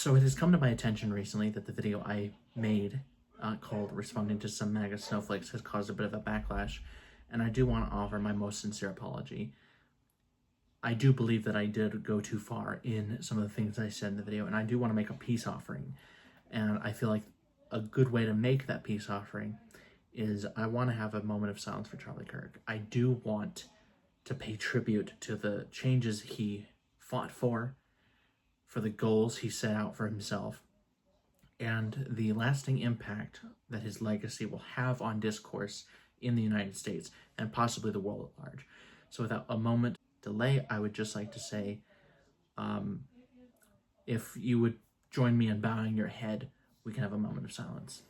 So it has come to my attention recently that the video I made called Responding to Some MAGA Snowflakes has caused a bit of a backlash, and I do want to offer my most sincere apology. I do believe that I did go too far in some of the things I said in the video, and I do want to make a peace offering. And I feel like a good way to make that peace offering is I want to have a moment of silence for Charlie Kirk. I do want to pay tribute to the changes he fought for the goals he set out for himself, and the lasting impact that his legacy will have on discourse in the United States and possibly the world at large. So without a moment delay, I would just like to say, if you would join me in bowing your head, we can have a moment of silence.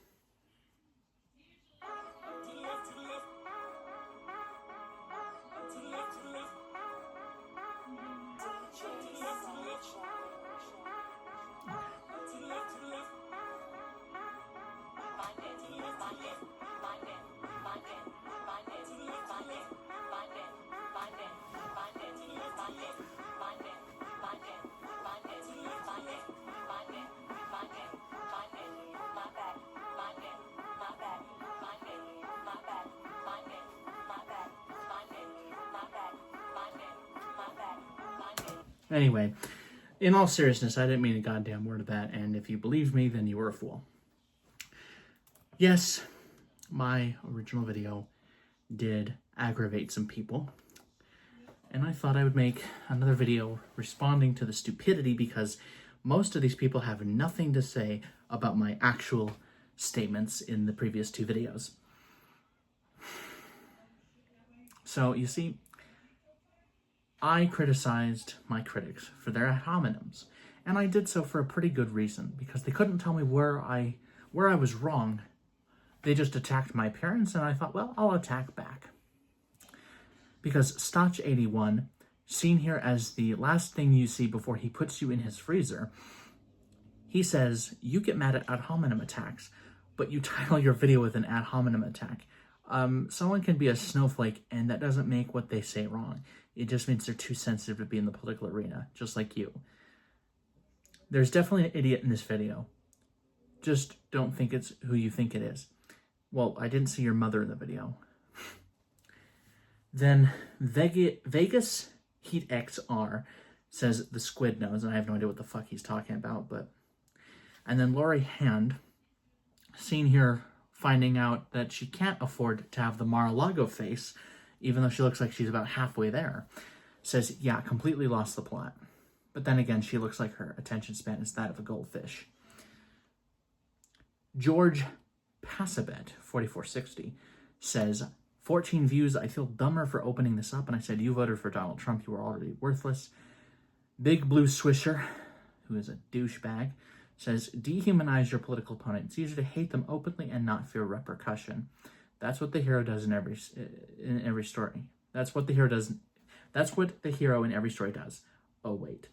Anyway, in all seriousness, I didn't mean a goddamn word of that, and if you believe me, then you were a fool. Yes, my original video did aggravate some people, and I thought I would make another video responding to the stupidity, because most of these people have nothing to say about my actual statements in the previous two videos. So, you see, I criticized my critics for their ad hominems, and I did so for a pretty good reason, because they couldn't tell me where I was wrong. They just attacked my appearance, and I thought, well, I'll attack back. Because Stotch81, seen here as the last thing you see before he puts you in his freezer, he says, you get mad at ad hominem attacks, but you title your video with an ad hominem attack. Someone can be a snowflake, and that doesn't make what they say wrong. It just means they're too sensitive to be in the political arena, just like you. There's definitely an idiot in this video. Just don't think it's who you think it is. Well, I didn't see your mother in the video. Then Vegas Heat XR says the squid knows, and I have no idea what the fuck he's talking about, but... And then Lori Hand, seen here finding out that she can't afford to have the Mar-a-Lago face, even though she looks like she's about halfway there, says, yeah, completely lost the plot. But then again, she looks like her attention span is that of a goldfish. George Passabet, 4460, says, 14 views, I feel dumber for opening this up, and I said, you voted for Donald Trump, you were already worthless. Big Blue Swisher, who is a douchebag, says, dehumanize your political opponent. It's easier to hate them openly and not fear repercussion. That's what the hero does in every story. That's what the hero does. That's what the hero in every story does. Oh, wait.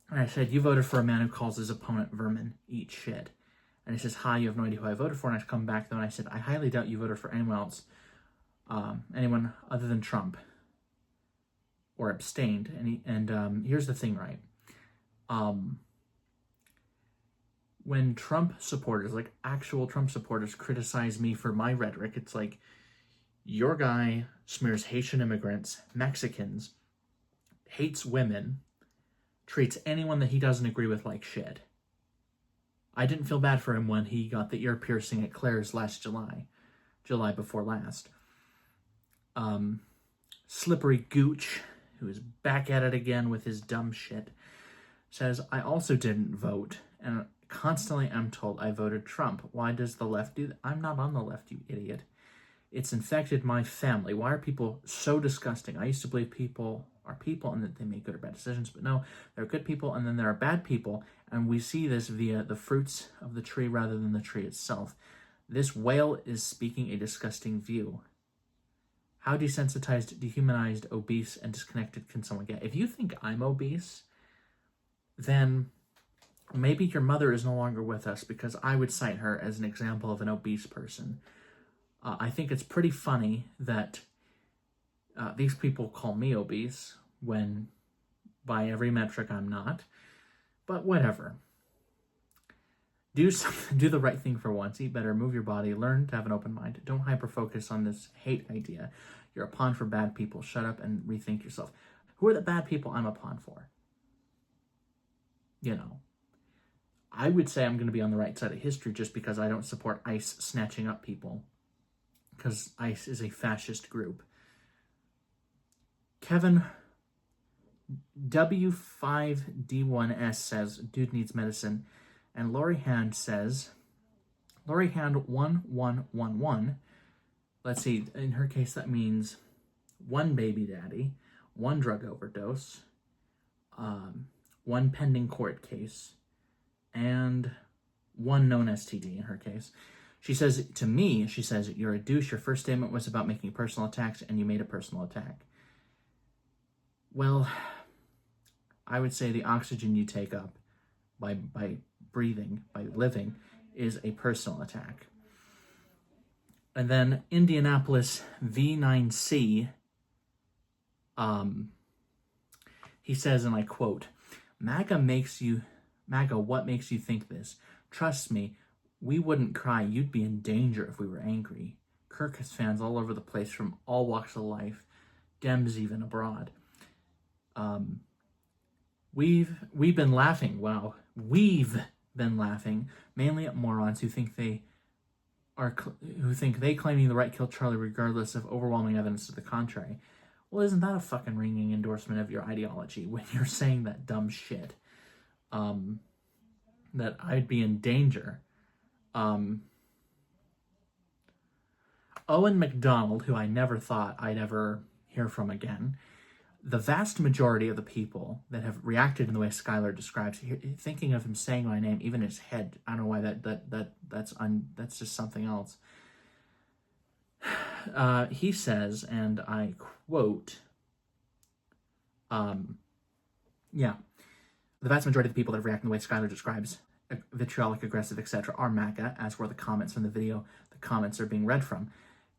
And I said, you voted for a man who calls his opponent vermin. Eat shit. And he says, hi, you have no idea who I voted for. And I come back though, and I said, I highly doubt you voted for anyone else, anyone other than Trump, or abstained. And here's the thing, right? When Trump supporters, like actual Trump supporters, criticize me for my rhetoric, it's like, your guy smears Haitian immigrants, Mexicans, hates women, treats anyone that he doesn't agree with like shit. I didn't feel bad for him when he got the ear piercing at Claire's last July before last. Slippery Gooch, who is back at it again with his dumb shit, says, I also didn't vote, and constantly I'm told I voted Trump. Why does the left do that? I'm not on the left, you idiot. It's infected my family. Why are people so disgusting? I used to believe people are people and that they make good or bad decisions, but no, there are good people and then there are bad people, and we see this via the fruits of the tree rather than the tree itself. This whale is speaking a disgusting view. How desensitized, dehumanized, obese, and disconnected can someone get? If you think I'm obese, then maybe your mother is no longer with us, because I would cite her as an example of an obese person. I think it's pretty funny that these people call me obese when by every metric I'm not, but whatever. Do something, do the right thing for once. Eat better, move your body, learn to have an open mind. Don't hyper-focus on this hate idea. You're a pawn for bad people. Shut up and rethink yourself. Who are the bad people I'm a pawn for? You know, I would say I'm going to be on the right side of history just because I don't support ICE snatching up people, because ICE is a fascist group. Kevin W5D1S says, dude needs medicine. And Lori Hand says, Lori Hand 1111, let's see, in her case that means one baby daddy, one drug overdose, one pending court case, and one known STD in her case. She says, to me, she says, you're a douche. Your first statement was about making personal attacks, and you made a personal attack. Well, I would say the oxygen you take up by breathing, by living, is a personal attack. And then Indianapolis V9C, he says, and I quote, MAGA, what makes you think this? Trust me, we wouldn't cry. You'd be in danger if we were angry. Kirk has fans all over the place from all walks of life, Dems even abroad. We've been laughing. Wow. We've been laughing mainly at morons who think they claiming the right killed Charlie regardless of overwhelming evidence to the contrary. Well, isn't that a fucking ringing endorsement of your ideology when you're saying that dumb shit? That I'd be in danger. Owen McDonald, who I never thought I'd ever hear from again, the vast majority of the people that have reacted in the way Skylar describes, thinking of him saying my name, even his head, I don't know why that's just something else. He says, and I quote, the vast majority of the people that have reacted in the way Skylar describes, vitriolic, aggressive, etc., are MAGA, as were the comments from the video the comments are being read from.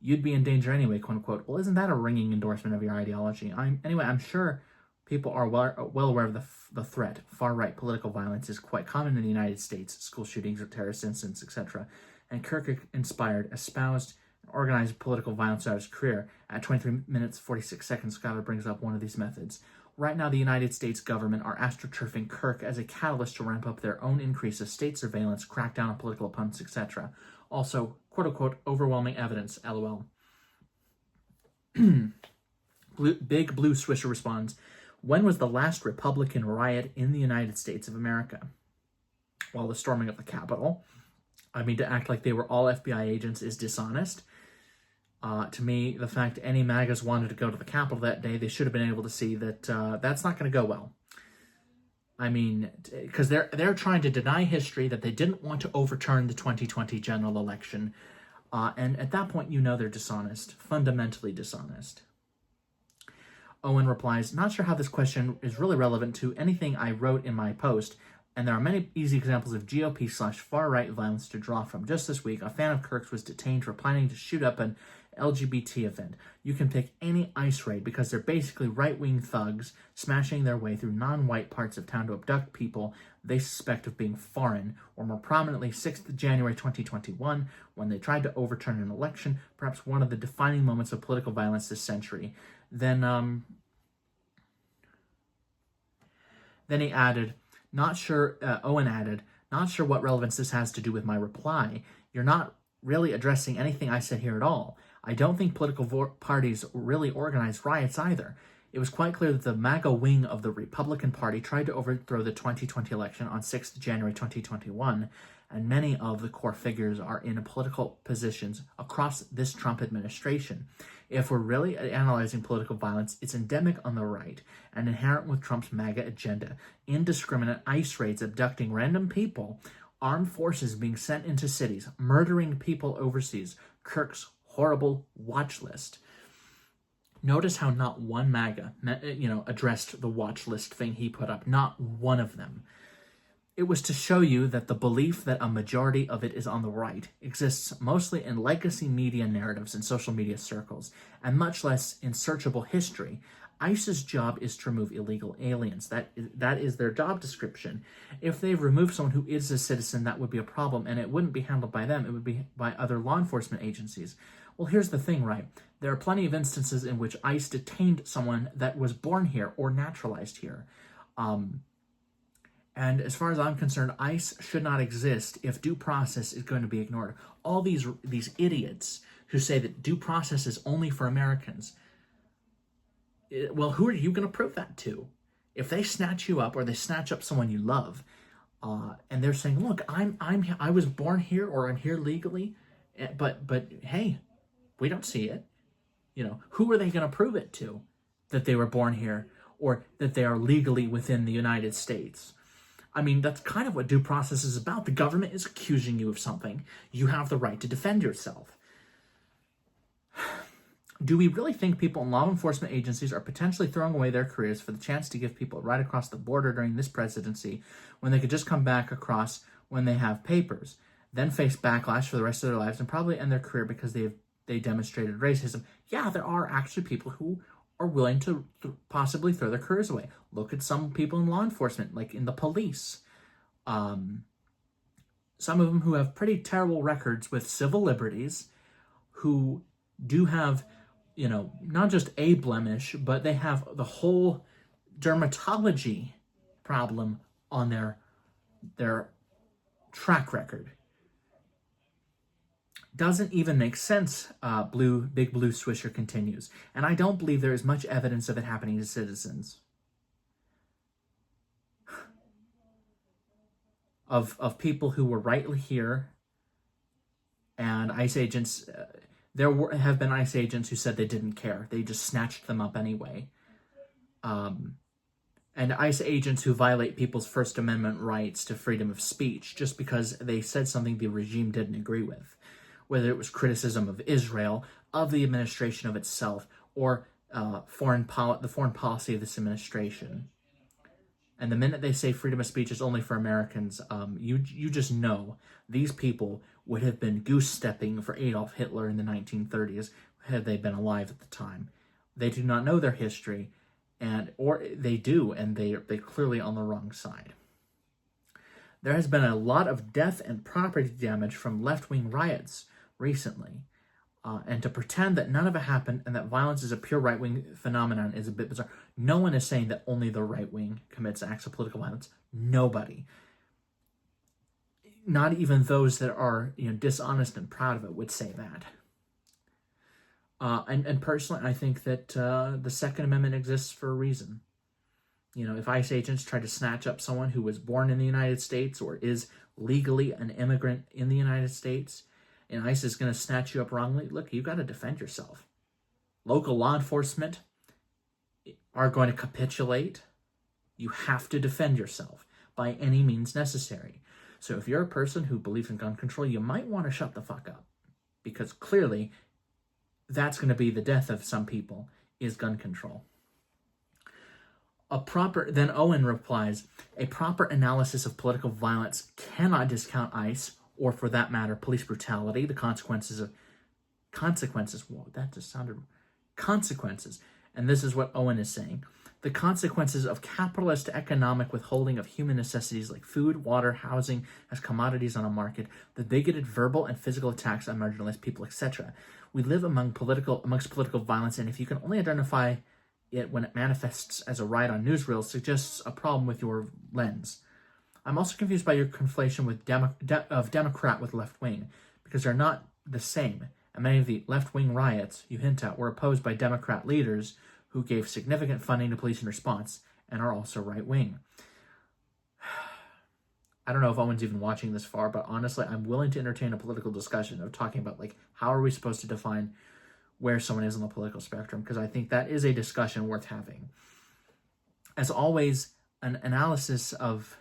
You'd be in danger anyway, quote unquote. Well, isn't that a ringing endorsement of your ideology? I'm sure people are well aware of the threat. Far-right political violence is quite common in the United States, school shootings or terrorist incidents, etc. And Kirk inspired, espoused, and organized political violence throughout his career. At 23 minutes, 46 seconds, Skylar brings up one of these methods. Right now, the United States government are astroturfing Kirk as a catalyst to ramp up their own increase of state surveillance, crack down on political opponents, etc. Also, quote-unquote, overwhelming evidence, LOL. Big Blue Swisher responds, when was the last Republican riot in the United States of America? Well, the storming of the Capitol. I mean, to act like they were all FBI agents is dishonest. To me, the fact any MAGAs wanted to go to the Capitol that day, they should have been able to see that that's not going to go well. I mean, because they're trying to deny history, that they didn't want to overturn the 2020 general election. And at that point, you know they're dishonest, fundamentally dishonest. Owen replies, not sure how this question is really relevant to anything I wrote in my post, and there are many easy examples of GOP/far-right violence to draw from. Just this week, a fan of Kirk's was detained for planning to shoot up an LGBT event. You can pick any ICE raid because they're basically right-wing thugs smashing their way through non-white parts of town to abduct people they suspect of being foreign, or more prominently 6th January 2021, when they tried to overturn an election, perhaps one of the defining moments of political violence this century. Then he added, Owen added, not sure what relevance this has to do with my reply. You're not really addressing anything I said here at all. I don't think political parties really organized riots either. It was quite clear that the MAGA wing of the Republican Party tried to overthrow the 2020 election on 6th January 2021, and many of the core figures are in political positions across this Trump administration. If we're really analyzing political violence, it's endemic on the right and inherent with Trump's MAGA agenda. Indiscriminate ICE raids abducting random people, armed forces being sent into cities, murdering people overseas, Kirk's horrible watch list. Notice how not one MAGA, addressed the watch list thing he put up. Not one of them. It was to show you that the belief that a majority of it is on the right exists mostly in legacy media narratives and social media circles, and much less in searchable history. ICE's job is to remove illegal aliens. That is their job description. If they've removed someone who is a citizen, that would be a problem, and it wouldn't be handled by them. It would be by other law enforcement agencies. Well, here's the thing, right? There are plenty of instances in which ICE detained someone that was born here or naturalized here. And as far as I'm concerned, ICE should not exist if due process is going to be ignored. All these idiots who say that due process is only for Americans, well, who are you going to prove that to? If they snatch you up or they snatch up someone you love, and they're saying, "Look, I was born here or I'm here legally," but hey, we don't see it. Who are they going to prove it to that they were born here or that they are legally within the United States? I mean, that's kind of what due process is about. The government is accusing you of something. You have the right to defend yourself. Do we really think people in law enforcement agencies are potentially throwing away their careers for the chance to give people right across the border during this presidency when they could just come back across when they have papers, then face backlash for the rest of their lives and probably end their career because they demonstrated racism? Yeah, there are actually people who are willing to possibly throw their careers away. Look at some people in law enforcement, like in the police. Some of them who have pretty terrible records with civil liberties, who do have, not just a blemish, but they have the whole dermatology problem on their track record. Doesn't even make sense, Big Blue Swisher continues. And I don't believe there is much evidence of it happening to citizens. Of people who were rightly here, and ICE agents, have been ICE agents who said they didn't care. They just snatched them up anyway. And ICE agents who violate people's First Amendment rights to freedom of speech just because they said something the regime didn't agree with. Whether it was criticism of Israel, of the administration of itself, or the foreign policy of this administration. And the minute they say freedom of speech is only for Americans, you just know these people would have been goose-stepping for Adolf Hitler in the 1930s had they been alive at the time. They do not know their history, or they do, and they're clearly on the wrong side. There has been a lot of death and property damage from left-wing riots recently, and to pretend that none of it happened and that violence is a pure right-wing phenomenon is a bit bizarre. No one is saying that only the right wing commits acts of political violence. Nobody. Not even those that are dishonest and proud of it would say that. And personally, I think that the Second Amendment exists for a reason. If ICE agents try to snatch up someone who was born in the United States or is legally an immigrant in the United States, and ICE is going to snatch you up wrongly, look, you got to defend yourself. Local law enforcement are going to capitulate. You have to defend yourself by any means necessary. So if you're a person who believes in gun control, you might want to shut the fuck up, because clearly that's going to be the death of some people, is gun control. Then Owen replies, a proper analysis of political violence cannot discount ICE, or for that matter, police brutality, the consequences. Whoa, that just sounded, consequences. And this is what Owen is saying. The consequences of capitalist economic withholding of human necessities like food, water, housing as commodities on a market, the bigoted verbal and physical attacks on marginalized people, etc. We live amongst political violence, and if you can only identify it when it manifests as a riot on newsreels, suggests a problem with your lens. I'm also confused by your conflation with Democrat with left-wing, because they're not the same. And many of the left-wing riots you hint at were opposed by Democrat leaders who gave significant funding to police in response and are also right-wing. I don't know if Owen's even watching this far, but honestly, I'm willing to entertain a political discussion of talking about, how are we supposed to define where someone is on the political spectrum, because I think that is a discussion worth having. As always, an analysis of,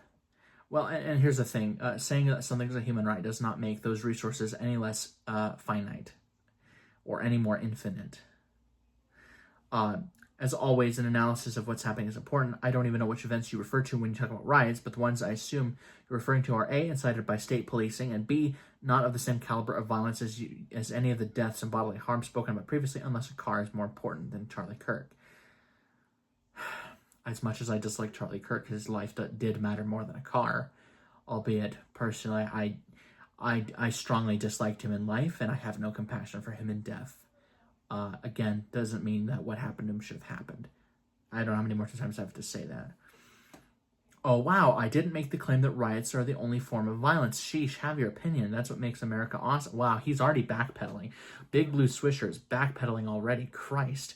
and here's the thing, saying that something is a human right does not make those resources any less finite or any more infinite. As always, an analysis of what's happening is important. I don't even know which events you refer to when you talk about riots, but the ones I assume you're referring to are A, incited by state policing, and B, not of the same caliber of violence as any of the deaths and bodily harm spoken about previously, unless a car is more important than Charlie Kirk. as much as I dislike Charlie Kirk, his life did matter more than a car. Albeit, personally, I strongly disliked him in life, and I have no compassion for him in death. Again, doesn't mean that what happened to him should have happened. I don't know how many more times I have to say that. Oh, wow, I didn't make the claim that riots are the only form of violence. Sheesh, have your opinion. That's what makes America awesome. Wow, he's already backpedaling. Big Blue Swishers, backpedaling already. Christ.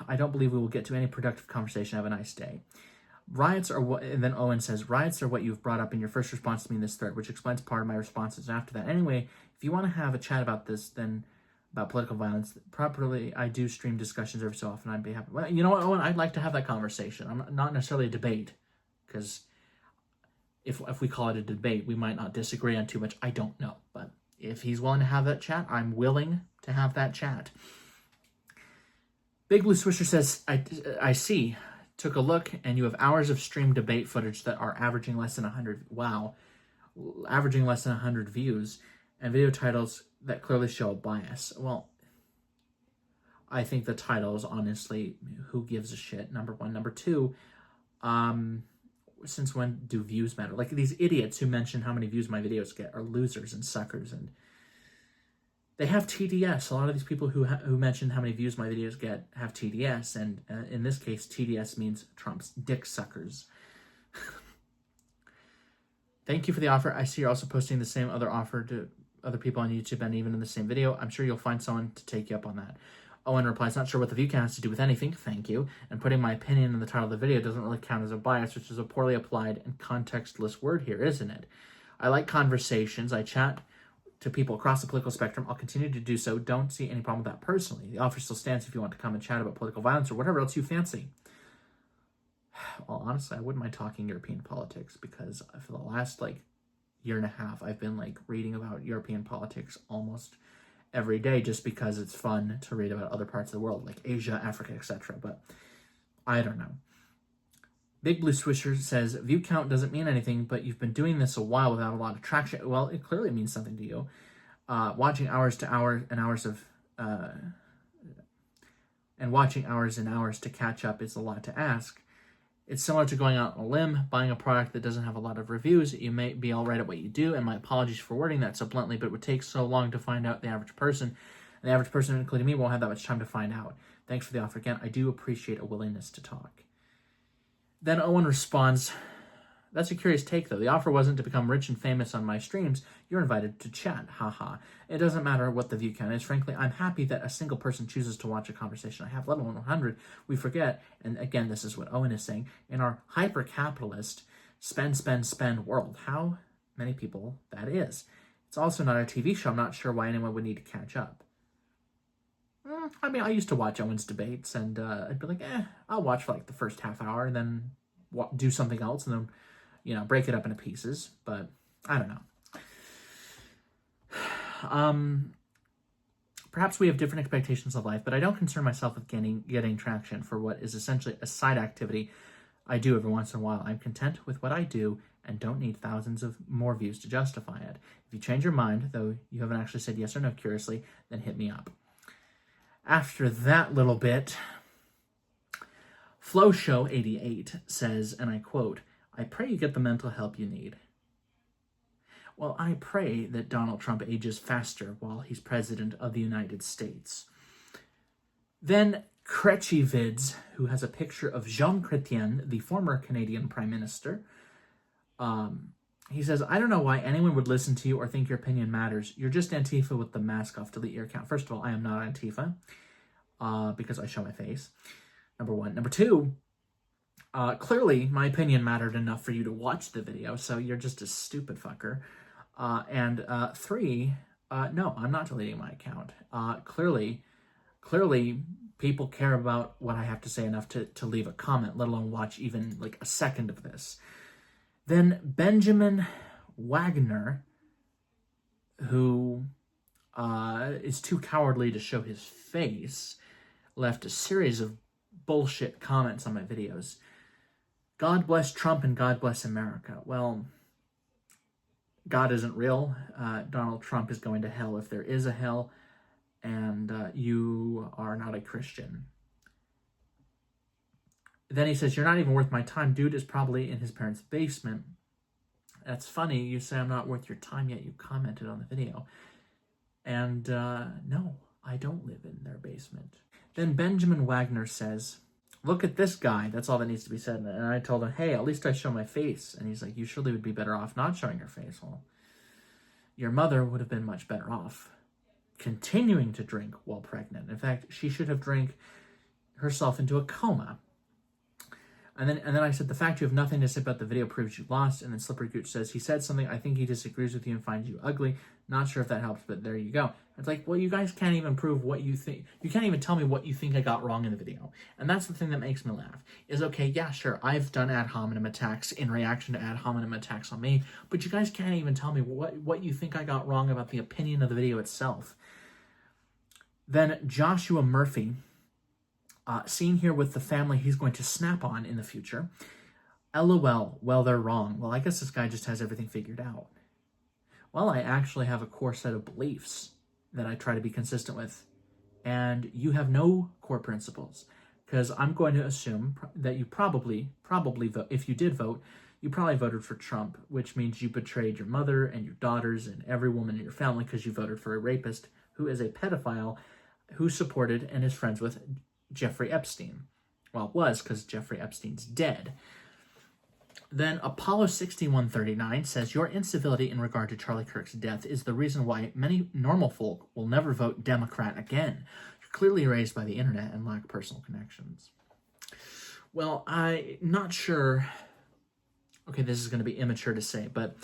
I don't believe we will get to any productive conversation. Have a nice day. Riots are what, and then Owen says, riots are what you've brought up in your first response to me in this thread, which explains part of my responses after that. Anyway, if you want to have a chat about this, then about political violence, properly, I do stream discussions every so often. I'd be happy. Well, you know what, Owen? I'd like to have that conversation. I'm not necessarily a debate, because if we call it a debate, we might not disagree on too much. I don't know. But if he's willing to have that chat, I'm willing to have that chat. Big Blue Swisher says, I see. Took a look, and you have hours of stream debate footage that are averaging less than 100. Wow. Averaging less than 100 views. And video titles that clearly show a bias. Well, I think the titles, honestly, who gives a shit, number one. Number two, since when do views matter? Like, these idiots who mention how many views my videos get are losers and suckers, and they have TDS. A lot of these people who mention how many views my videos get have TDS, and in this case, TDS means Trump's dick suckers. Thank you for the offer. I see you're also posting the same other offer to other people on YouTube and even in the same video. I'm sure you'll find someone to take you up on that. Owen replies, not sure what the view count has to do with anything. Thank you. And putting my opinion in the title of the video doesn't really count as a bias, which is a poorly applied and contextless word here, isn't it? I like conversations. I chat to people across the political spectrum. I'll continue to do so. Don't see any problem with that personally. The offer still stands if you want to come and chat about political violence or whatever else you fancy. Well, honestly, I wouldn't mind talking European politics, because for the last, year and a half, I've been, reading about European politics almost every day, just because it's fun to read about other parts of the world, like Asia, Africa, etc. But I don't know. Big Blue Swisher says, view count doesn't mean anything, but you've been doing this a while without a lot of traction. Well, it clearly means something to you. Watching hours to hours and hours of... and watching hours and hours to catch up is a lot to ask. It's similar to going out on a limb, buying a product that doesn't have a lot of reviews. You may be all right at what you do, and my apologies for wording that so bluntly, but it would take so long to find out the average person. And the average person, including me, won't have that much time to find out. Thanks for the offer again. I do appreciate a willingness to talk. Then Owen responds, that's a curious take, though. The offer wasn't to become rich and famous on my streams. You're invited to chat. Haha. It doesn't matter what the view count is. Frankly, I'm happy that a single person chooses to watch a conversation I have, let alone 100. We forget, and again, this is what Owen is saying, in our hyper-capitalist spend world, how many people that is. It's also not a TV show. I'm not sure why anyone would need to catch up. I mean, I used to watch Owen's debates, and I'd be like, I'll watch for the first half hour, and then do something else, and then break it up into pieces, but I don't know. Perhaps we have different expectations of life, but I don't concern myself with getting traction for what is essentially a side activity I do every once in a while. I'm content with what I do and don't need thousands of more views to justify it. If you change your mind, though you haven't actually said yes or no curiously, then hit me up. After that little bit, FlowShow88 says, and I quote, I pray you get the mental help you need. Well, I pray that Donald Trump ages faster while he's president of the United States. Then Kretchyvids, who has a picture of Jean Chrétien, the former Canadian Prime Minister, he says, I don't know why anyone would listen to you or think your opinion matters. You're just Antifa with the mask off. Delete your account. First of all, I am not Antifa because I show my face. Number one. Number two, clearly my opinion mattered enough for you to watch the video, so you're just a stupid fucker. And three, no, I'm not deleting my account. Clearly, people care about what I have to say enough to leave a comment, let alone watch even a second of this. Then Benjamin Wagner, who is too cowardly to show his face, left a series of bullshit comments on my videos. God bless Trump and God bless America. Well, God isn't real. Donald Trump is going to hell if there is a hell, and you are not a Christian. Then he says, "You're not even worth my time. Dude is probably in his parents' basement." That's funny. You say I'm not worth your time, yet you commented on the video. And no, I don't live in their basement. Then Benjamin Wagner says, "Look at this guy." That's all that needs to be said. And I told him, "Hey, at least I show my face." And he's like, "You surely would be better off not showing your face." Well, your mother would have been much better off continuing to drink while pregnant. In fact, she should have drank herself into a coma. And then I said, "The fact you have nothing to say about the video proves you lost." And then Slippery Gooch says, "He said something. I think he disagrees with you and finds you ugly. Not sure if that helps, but there you go." It's like, well, you guys can't even prove what you think. You can't even tell me what you think I got wrong in the video. And that's the thing that makes me laugh. Is, okay, yeah, sure, I've done ad hominem attacks in reaction to ad hominem attacks on me, but you guys can't even tell me what you think I got wrong about the opinion of the video itself. Then Joshua Murphy, seen here with the family he's going to snap on in the future. LOL, well, they're wrong. Well, I guess this guy just has everything figured out. Well, I actually have a core set of beliefs that I try to be consistent with, and you have no core principles, because I'm going to assume that you probably vote. If you did vote, you probably voted for Trump, which means you betrayed your mother and your daughters and every woman in your family because you voted for a rapist who is a pedophile who supported and is friends with Jeffrey Epstein. Well, it was, because Jeffrey Epstein's dead. Then Apollo 6139 says, "Your incivility in regard to Charlie Kirk's death is the reason why many normal folk will never vote Democrat again. You're clearly raised by the internet and lack personal connections." Well, I'm not sure. Okay, this is going to be immature to say, but,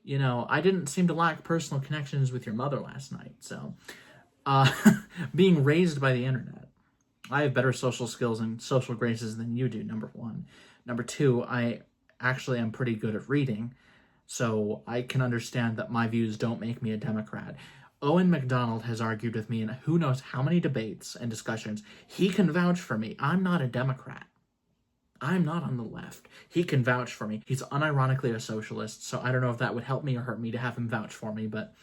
I didn't seem to lack personal connections with your mother last night. So, being raised by the internet, I have better social skills and social graces than you do, number one. Number two, I actually am pretty good at reading, so I can understand that my views don't make me a Democrat. Owen McDonald has argued with me in who knows how many debates and discussions. He can vouch for me. I'm not a Democrat. I'm not on the left. He can vouch for me. He's unironically a socialist, so I don't know if that would help me or hurt me to have him vouch for me, but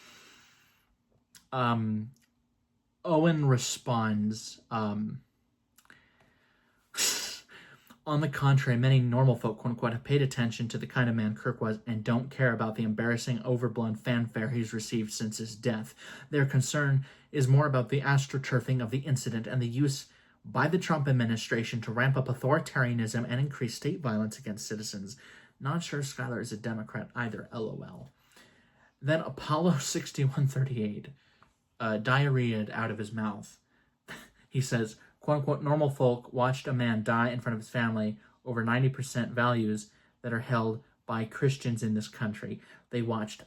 Owen responds, "On the contrary, many normal folk, quote unquote, have paid attention to the kind of man Kirk was and don't care about the embarrassing, overblown fanfare he's received since his death. Their concern is more about the astroturfing of the incident and the use by the Trump administration to ramp up authoritarianism and increase state violence against citizens. Not sure Skylar is a Democrat either, LOL." Then Apollo 6138 diarrheaed out of his mouth. He says, quote unquote, "Normal folk watched a man die in front of his family over 90% values that are held by Christians in this country. Then they watched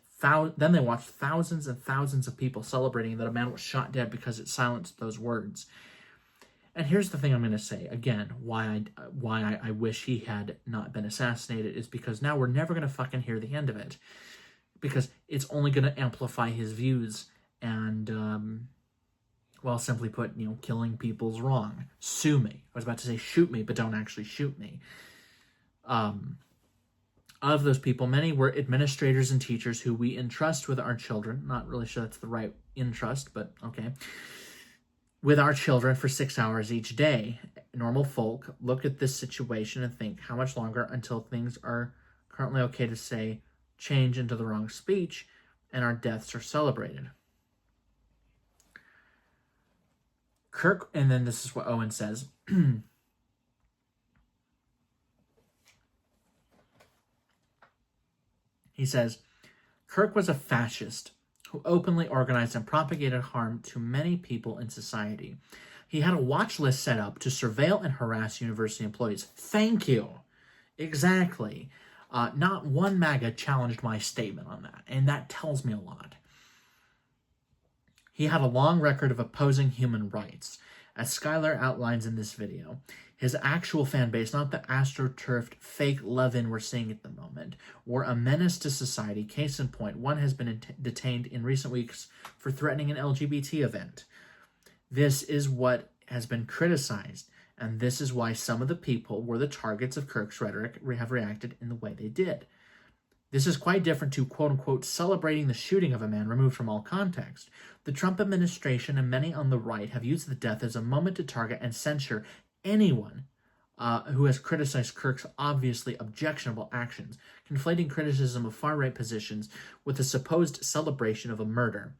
thousands and thousands of people celebrating that a man was shot dead because it silenced those words." And here's the thing I'm going to say again, why I wish he had not been assassinated is because now we're never going to fucking hear the end of it, because it's only going to amplify his views. And well, simply put, killing people's wrong. Sue me. I was about to say shoot me, but don't actually shoot me. Of those people, many were administrators and teachers who we entrust with our children. Not really sure that's the right entrust, but okay. With our children for 6 hours each day. Normal folk look at this situation and think, how much longer until things are currently okay to say change into the wrong speech and our deaths are celebrated. Kirk, and then this is what Owen says. He says, "Kirk was a fascist who openly organized and propagated harm to many people in society. He had a watch list set up to surveil and harass university employees." Thank you. Exactly. Not one MAGA challenged my statement on that, and that tells me a lot. He had a long record of opposing human rights. As Skylar outlines in this video, his actual fan base, not the astroturfed fake Levin we're seeing at the moment, were a menace to society. Case in point, one has been detained in recent weeks for threatening an LGBT event. This is what has been criticized, and this is why some of the people were the targets of Kirk's rhetoric have reacted in the way they did. This is quite different to, quote-unquote, celebrating the shooting of a man removed from all context. The Trump administration and many on the right have used the death as a moment to target and censure anyone who has criticized Kirk's obviously objectionable actions, conflating criticism of far-right positions with the supposed celebration of a murder.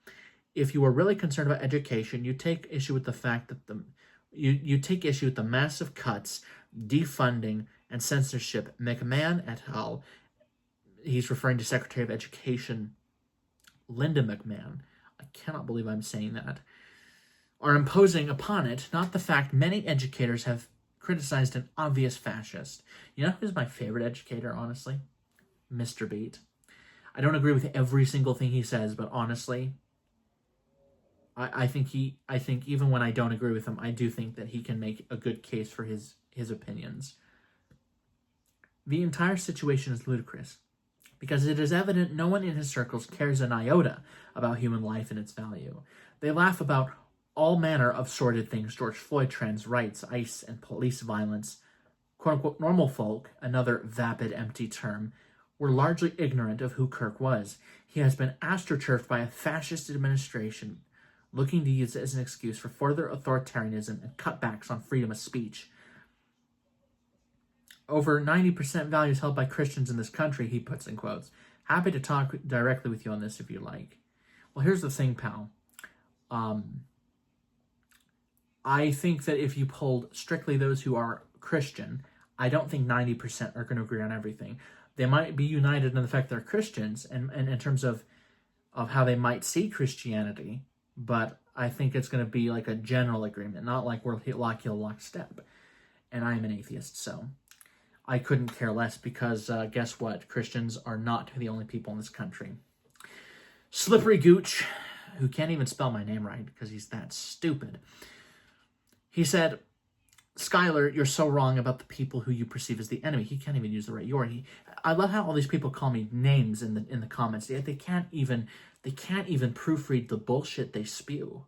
If you are really concerned about education, you take issue with the fact that you take issue with the massive cuts, defunding, and censorship McMahon et al. He's referring to Secretary of Education Linda McMahon. I cannot believe I'm saying that. Are imposing upon it, not the fact many educators have criticized an obvious fascist. You know who's my favorite educator, honestly? Mr. Beat. I don't agree with every single thing he says, but honestly, I think even when I don't agree with him, I do think that he can make a good case for his opinions. The entire situation is ludicrous, because it is evident no one in his circles cares an iota about human life and its value. They laugh about all manner of sordid things: George Floyd, trans rights, ICE, and police violence. Quote-unquote normal folk, another vapid, empty term, were largely ignorant of who Kirk was. He has been astroturfed by a fascist administration looking to use it as an excuse for further authoritarianism and cutbacks on freedom of speech. Over 90% values held by Christians in this country, he puts in quotes. Happy to talk directly with you on this if you like. Well, here's the thing, pal. I think that if you polled strictly those who are Christian, I don't think 90% are going to agree on everything. They might be united in the fact they're Christians and in terms of how they might see Christianity, but I think it's going to be like a general agreement, not like we're lockstep. And I am an atheist, so I couldn't care less because guess what? Christians are not the only people in this country. Slippery Gooch, who can't even spell my name right because he's that stupid. He said, Skylar, you're so wrong about the people who you perceive as the enemy. He can't even use the right word. I love how all these people call me names in the comments. They can't even proofread the bullshit they spew.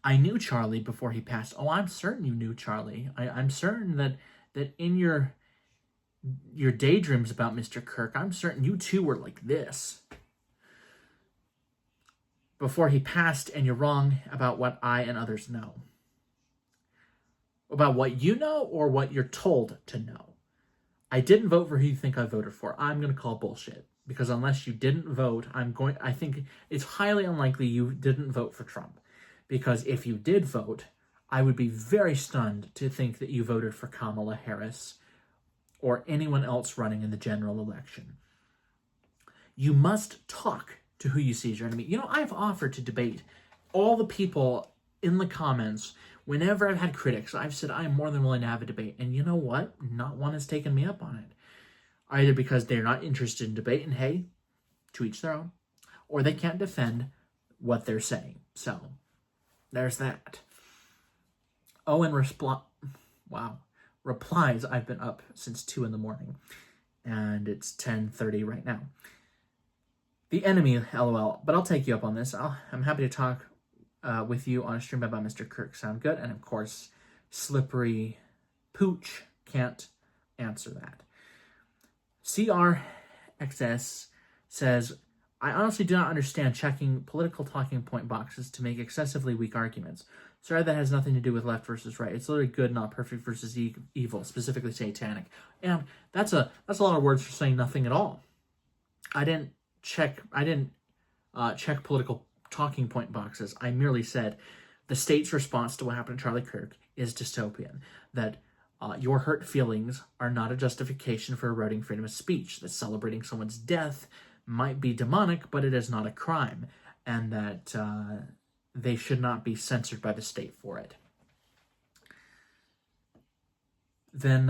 I knew Charlie before he passed. Oh, I'm certain you knew Charlie. I'm certain that in your daydreams about Mr. Kirk, I'm certain you too were like this before he passed, and you're wrong about what I and others know. About what you know or what you're told to know. I didn't vote for who you think I voted for. I'm going to call bullshit. Because unless you didn't vote, I think it's highly unlikely you didn't vote for Trump. Because if you did vote, I would be very stunned to think that you voted for Kamala Harris or anyone else running in the general election. You must talk to who you see as your enemy. You know, I've offered to debate all the people in the comments. Whenever I've had critics, I've said I'm more than willing to have a debate. And you know what? Not one has taken me up on it. Either because they're not interested in debate, and hey, to each their own, or they can't defend what they're saying. So, there's that. Oh, and replies, I've been up since 2 in the morning, and it's 10:30 right now. The enemy, LOL, but I'll take you up on this. I'm happy to talk with you on a stream about Mr. Kirk. Sound good? And of course, Slippery Pooch can't answer that. CRXS says, I honestly do not understand checking political talking point boxes to make excessively weak arguments. Sorry, that has nothing to do with left versus right. It's literally good, not perfect versus evil, specifically satanic. And that's a lot of words for saying nothing at all. I didn't check political talking point boxes. I merely said the state's response to what happened to Charlie Kirk is dystopian. That your hurt feelings are not a justification for eroding freedom of speech. That celebrating someone's death might be demonic, but it is not a crime. And that they should not be censored by the state for it. Then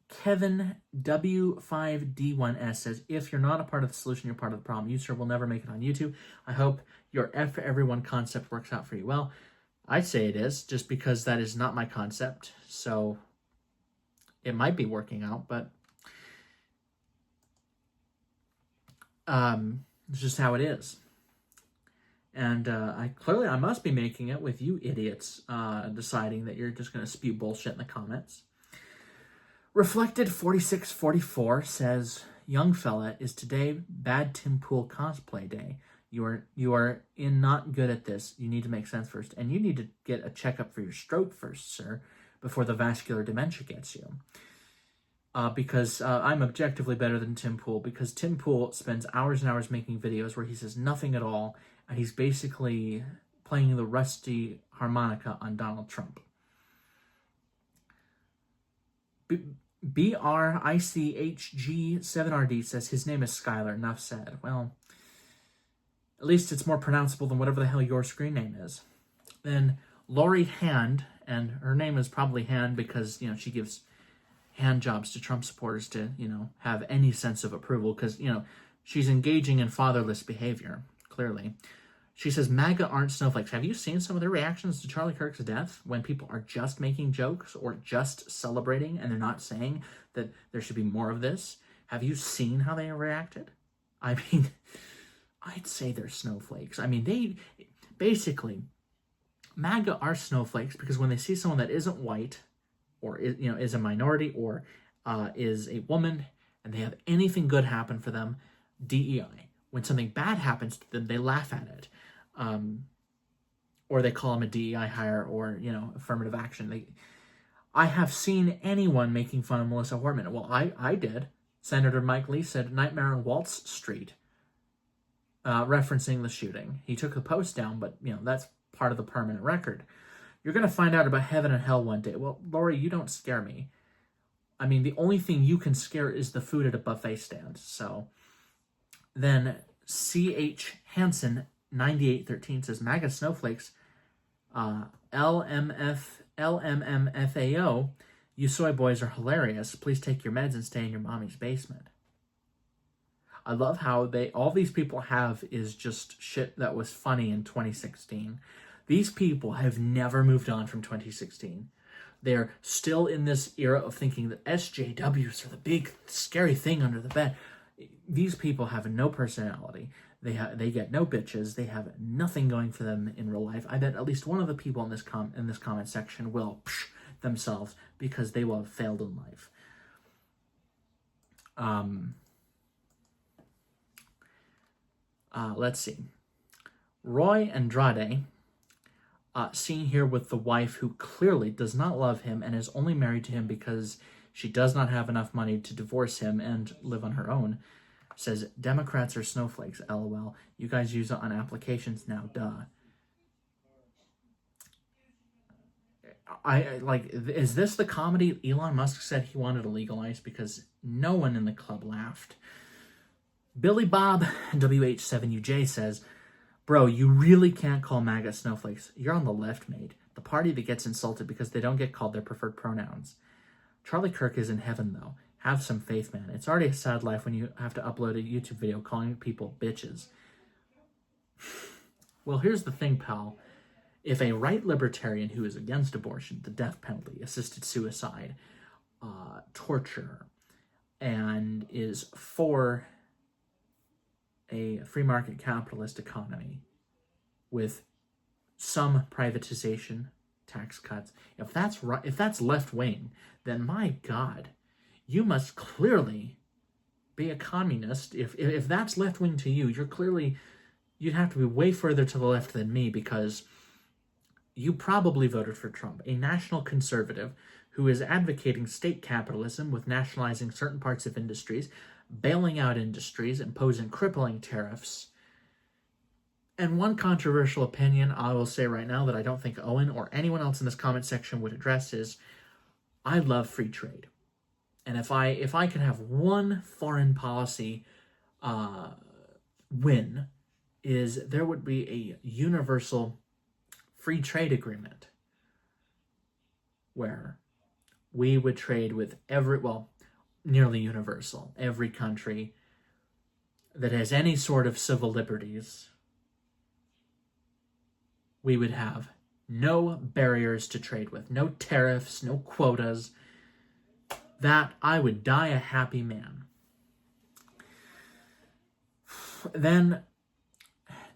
Kevin W5D1S says, if you're not a part of the solution, you're part of the problem. You, sir, will never make it on YouTube. I hope your F for everyone concept works out for you. Well, I'd say it is, just because that is not my concept. So it might be working out, but it's just how it is. And I must be making it with you idiots deciding that you're just going to spew bullshit in the comments. Reflected 4644 says, young fella, is today bad Tim Pool cosplay day? You are not good at this. You need to make sense first. And you need to get a checkup for your stroke first, sir, before the vascular dementia gets you. Because I'm objectively better than Tim Pool, because Tim Pool spends hours and hours making videos where he says nothing at all, and he's basically playing the rusty harmonica on Donald Trump. BRICHG7RD says his name is Skylar. Enough said. Well, at least it's more pronounceable than whatever the hell your screen name is. Then Lori Hand, and her name is probably Hand because, she gives hand jobs to Trump supporters to, have any sense of approval because, she's engaging in fatherless behavior, clearly. She says, MAGA aren't snowflakes. Have you seen some of their reactions to Charlie Kirk's death when people are just making jokes or just celebrating and they're not saying that there should be more of this? Have you seen how they reacted? I mean, I'd say they're snowflakes. I mean, they basically, MAGA are snowflakes because when they see someone that isn't white or is a minority or is a woman and they have anything good happen for them, DEI. When something bad happens to them, they laugh at it. Or they call them a DEI hire or, affirmative action. I have seen anyone making fun of Melissa Hortman. Well, I did. Senator Mike Lee said Nightmare on Waltz Street, referencing the shooting. He took the post down, but, that's part of the permanent record. You're going to find out about heaven and hell one day. Well, Lori, you don't scare me. I mean, the only thing you can scare is the food at a buffet stand. So then C.H. Hansen 9813 says, MAGA Snowflakes, LMMFAO, you soy boys are hilarious. Please take your meds and stay in your mommy's basement. I love how all these people have is just shit that was funny in 2016. These people have never moved on from 2016. They're still in this era of thinking that SJWs are the big scary thing under the bed. These people have no personality. They get no bitches. They have nothing going for them in real life. I bet at least one of the people in this comment section will psh themselves because they will have failed in life. Let's see. Roy Andrade, seen here with the wife who clearly does not love him and is only married to him because she does not have enough money to divorce him and live on her own, says, Democrats are snowflakes, LOL. You guys use it on applications now, duh. Is this the comedy Elon Musk said he wanted to legalize? Because no one in the club laughed. Billy Bob WH7UJ says, bro, you really can't call MAGA snowflakes. You're on the left, mate. The party that gets insulted because they don't get called their preferred pronouns. Charlie Kirk is in heaven, though. Have some faith, man. It's already a sad life when you have to upload a YouTube video calling people bitches. Well, here's the thing, pal. If a right libertarian who is against abortion, the death penalty, assisted suicide, torture, and is for a free market capitalist economy with some privatization, tax cuts, if that's right, if that's left wing, then my God, you must clearly be a communist. If that's left wing to you, you'd have to be way further to the left than me because you probably voted for Trump, a national conservative who is advocating state capitalism with nationalizing certain parts of industries, bailing out industries, imposing crippling tariffs. And one controversial opinion I will say right now that I don't think Owen or anyone else in this comment section would address is, I love free trade. And if I could have one foreign policy win, is there would be a universal free trade agreement where we would trade with nearly universal, every country that has any sort of civil liberties. We would have no barriers to trade with, no tariffs, no quotas. That I would die a happy man. Then,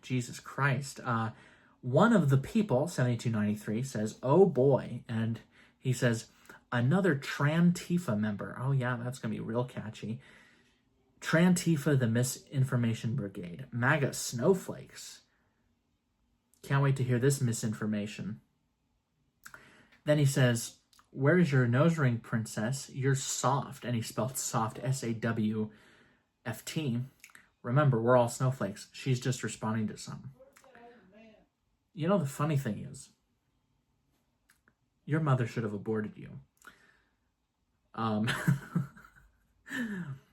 Jesus Christ, one of the people, 7293, says, oh boy, and he says, another Trantifa member. Oh yeah, that's going to be real catchy. Trantifa, the Misinformation Brigade. MAGA Snowflakes. Can't wait to hear this misinformation. Then he says, where's your nose ring, princess? You're soft. And he spelled soft, S-A-W-F-T. Remember, we're all snowflakes. She's just responding to something. You know, the funny thing is, your mother should have aborted you.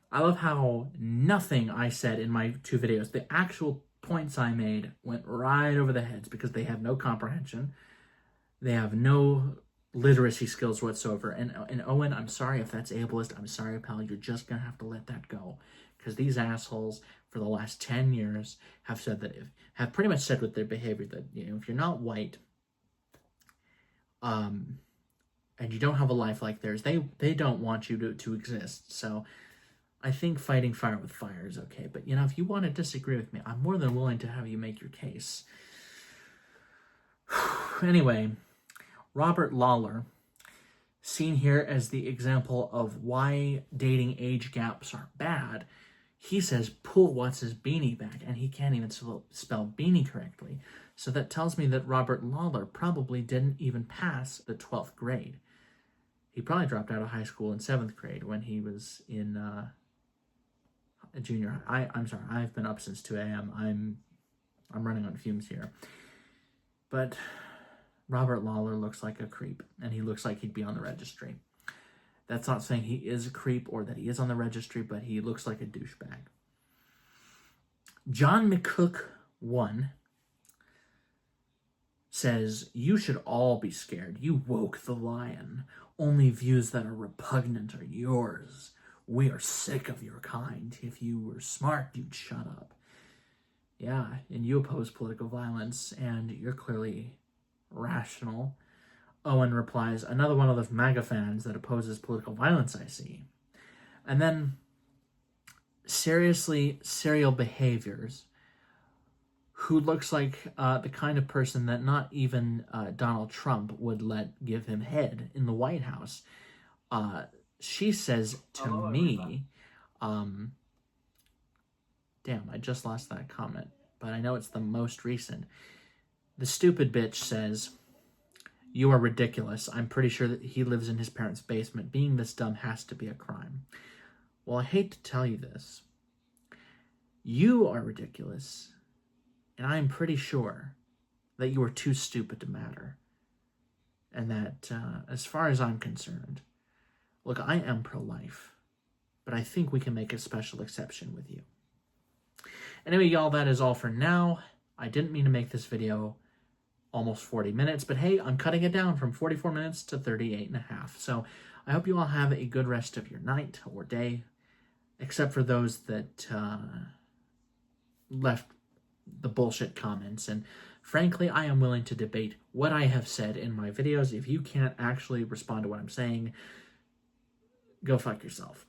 I love how nothing I said in my 2 videos, the actual points I made, went right over the heads because they have no comprehension. They have no literacy skills whatsoever. And Owen, I'm sorry if that's ableist. I'm sorry, pal. You're just going to have to let that go. Because these assholes, for the last 10 years, have said that have pretty much said with their behavior that, you know, if you're not white, and you don't have a life like theirs, they don't want you to exist. So I think fighting fire with fire is okay. But, you know, if you want to disagree with me, I'm more than willing to have you make your case. Anyway, Robert Lawler, seen here as the example of why dating age gaps are bad, he says, pull what's his beanie back, and he can't even spell beanie correctly. So that tells me that Robert Lawler probably didn't even pass the 12th grade. He probably dropped out of high school in 7th grade when he was in junior high. I'm sorry, I've been up since 2 a.m. I'm running on fumes here. But Robert Lawler looks like a creep, and he looks like he'd be on the registry. That's not saying he is a creep or that he is on the registry, but he looks like a douchebag. John McCook 1 says, you should all be scared. You woke the lion. Only views that are repugnant are yours. We are sick of your kind. If you were smart, you'd shut up. Yeah, and you oppose political violence, and you're clearly rational. Owen replies, another one of those MAGA fans that opposes political violence, I see. And then, seriously, serial behaviors, who looks like the kind of person that not even Donald Trump would let give him head in the White House. She says to me, damn, I just lost that comment, but I know it's the most recent. The stupid bitch says, you are ridiculous. I'm pretty sure that he lives in his parents' basement. Being this dumb has to be a crime. Well, I hate to tell you this. You are ridiculous, and I'm pretty sure that you are too stupid to matter. And that, as far as I'm concerned, look, I am pro-life, but I think we can make a special exception with you. Anyway, y'all, that is all for now. I didn't mean to make this video almost 40 minutes, but hey, I'm cutting it down from 44 minutes to 38 and a half. So I hope you all have a good rest of your night or day, except for those that left the bullshit comments. And frankly, I am willing to debate what I have said in my videos. If you can't actually respond to what I'm saying, go fuck yourself.